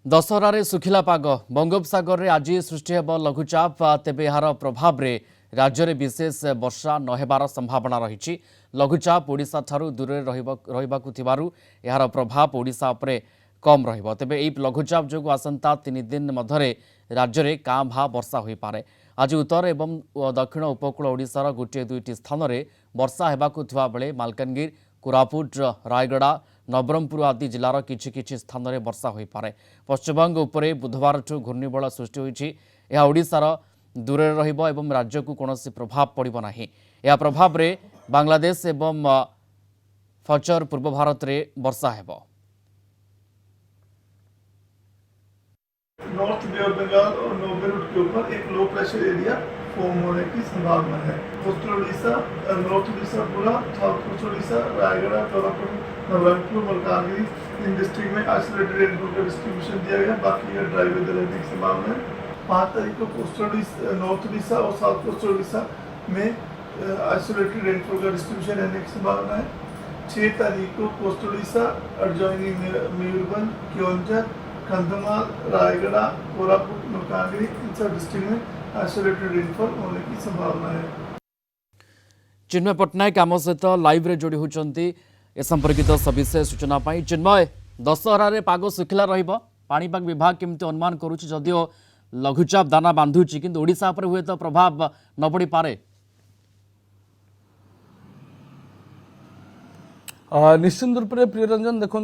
दशहरारे सुखिला पाग बंगोपसागर में आज सृष्टि हेब लघुचाप तेबे यार प्रभाव में राज्य में विशेष वर्षा नहेबार संभावना रही। लघुचाप ओडिशा ठारू दूर यार प्रभाव ओडिशा उपरे कम रहिबो। तेबे एई लघुचाप जो आसंता 3 दिन मध्य राज्य में कां भा वर्षा हो पारे। आज उत्तर एवं दक्षिण उपकूल ओडिशार गोटे दुईटी स्थान में वर्षा हेबाकु थिबा बेले मालकानगिरी कोरापुट रायगड़ा नवरंगपुर आदि जिलार किछि स्थान में वर्षा हो पारे। पश्चिमबंग उपरे बुधवार घूर्णिबल सृष्टि होइछि। यह ओडिशार दूरे रहिबो एवं राज्य को कौनसी प्रभाव पड़िबो नाही। यह प्रभाव रे बांग्लादेश एवं फचर पूर्व भारत रे वर्षा हेबो। नॉर्थ बे ऑफ बंगाल और नोबे रूट के ऊपर एक लो प्रेशर एरिया फॉर्म होने की संभावना है। कोस्टल उड़ीसा, नॉर्थ उड़ीसा पूरा, साउथ कोस्टल उड़ीसा, रायगढ़, कोरापुट, नवरंगपुर, मलकानगिरी इन डिस्ट्रिक्ट में आइसोलेटेड रेनफॉल का डिस्ट्रीब्यूशन दिया गया। बाकी का ड्राई वेदर रहने की संभावना है। 5 तारीख को कोस्टल उड़ीसा, नॉर्थ उड़ीसा और साउथ कोस्टल उड़ीसा में आइसोलेटेड रेनफॉल का डिस्ट्रीब्यूशन रहने की संभावना है। 6 तारीख को कोस्टल उड़ीसा, एडजॉइनिंग मयूरभंज, क्योंझर, कंधमाल, रायगढ़, कोरापुट, मलकानगिरी इन सब डिस्ट्रिक्ट में आइसोलेटेड रेनफॉल होने की संभावना है। चिन्मय पट्टनायक आम सहित लाइव रे जोड़ी होती ए संपर्कित सविशेष सूचना पाई। चिन्मय, दशहरारे पाग सुखिला रहिबो, पाणीपाग विभाग केमती अनुमान करुछि जदिओ लघुचाप दाना बांधुछि किंतु ओडिशा पर हुए तो प्रभाव न पड़ी पारे। निश्चित रूप से प्रियरंजन देखु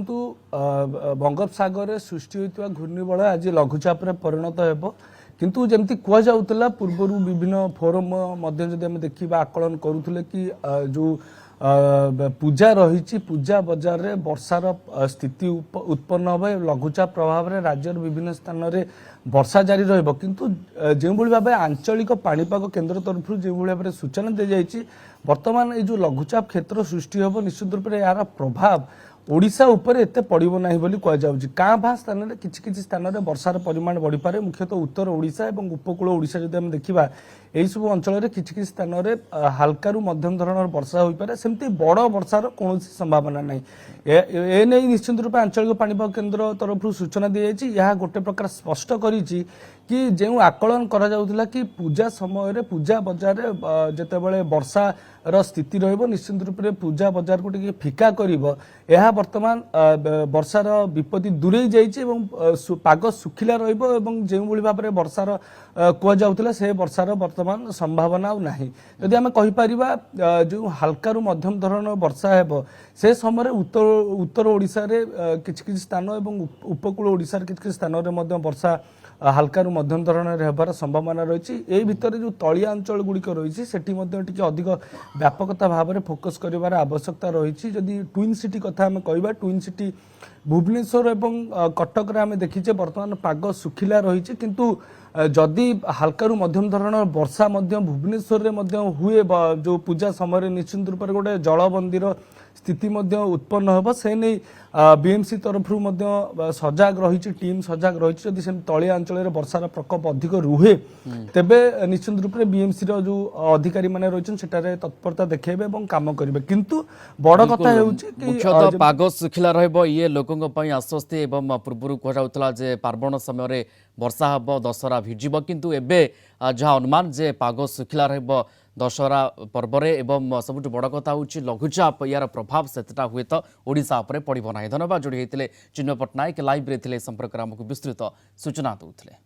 बंगोपसागर सृष्टि होता घूर्णिबल आज लघुचाप परिणत हो किंतु जमती कहला पूर्वर विभिन्न फोरम देखा आकलन करुले कि जो पूजा रही पूजा बजार रे वर्षार स्थिति उत्पन्न हे लघुचाप प्रभाव में राज्यर विभिन्न स्थान में वर्षा जारी रहिबो किंतु जो भाव आंचलिक पाणीपाग केन्द्र तरफ जो भाव में सूचना दी जाइए वर्तमान ये जो लघुचाप क्षेत्र सृष्टि होब निश्चित रूप से यार प्रभाव ओडिशा उपर एते पड़िबो नाही बोली कह जाउछि। कां भा स्थान में किछि स्थान में वर्षार परिमाण बढ़ी पारे। मुख्यतः उत्तर ओडिशा और उपकूल ओडिशा जदि हम देखिबा एही सब अंचल में किछि स्थान में हल्का रु मध्यम धरणर वर्षा हो पारे। सेमती बड़ वर्षार कौन संभावना नहीं। ए नहीं निश्चित रूप आंचलिक पाणीपाग केन्द्र तरफ सूचना दी जाइछि। यह गोटे प्रकार स्पष्ट करिछि कि जो आकलन करा जाउथला कि पूजा समय रे पूजा बजार जेतेबेले वर्षा स्थिति रहिबो निश्चित रूप से पूजा बजार को टिके फिका करिबो। यह वर्तमान वर्षार विपत्ति दूरे जाइछि एवं पाग सुखिला रहिबो एवं जो भली भाव में वर्षार कह जाउथला से वर्षार वर्तमान संभावना नाही। यदि आम कहि परिबा जो हल्का रु मध्यम धरण वर्षा हेबो से समय उत्तर ओडिशा रे किछि स्थान एवं उपकूल ओडिशा रे किछि स्थान रे मध्य वर्षा हल्का रु मध्यम धरण होबार संभावना रही। यही भितर जो तलिया अंचल गुड़िक रही से अधिक व्यापकता भाव में फोकस कर आवश्यकता रही। जदि ट्विन सिटी कथा आम कह ट्विन सिटी भुवनेश्वर एवं कटक आम देखीचे वर्तमान पाग सुखिला रही किंतु जदि हल्का रु मध्यम धरण वर्षा भुवनेश्वर हुए जो पूजा समय निश्चित रूप से गोटे जलबंदीर स्थिति उत्पन्न होब से नहीं बीएमसी तरफ सजग रही टीम सजग रही। जदि से तलिया अंचल में वर्षार प्रकोप अधिक रुहे तेबे निश्चित रूप से बीएमसी जो अधिकारी माने रही सेटारे तत्परता देखेबे एवं काम करेंगे किंतु बड़ कथा मुख्यतः पाग सुखिला रहिबो ये लोकंक पई आश्वस्ति एवं पूर्व कहउतला जे पार्वण समय रे वर्षा हब दशहरा भिजिब किंतु एबे जहाँ अनुमान जे पाग सुखिला रहिबो दशहरा पर्व एवं सबुठ बड़ कथा होची लघुचाप यार प्रभाव सेटा हुए तो ओडिशा उपरे पड़िबो नाही। धन्यवाद जोड़ी होते चिन्मय पट्टनायक लाइव रे थिले संपर्क आमको विस्तृत सूचना दूसरे।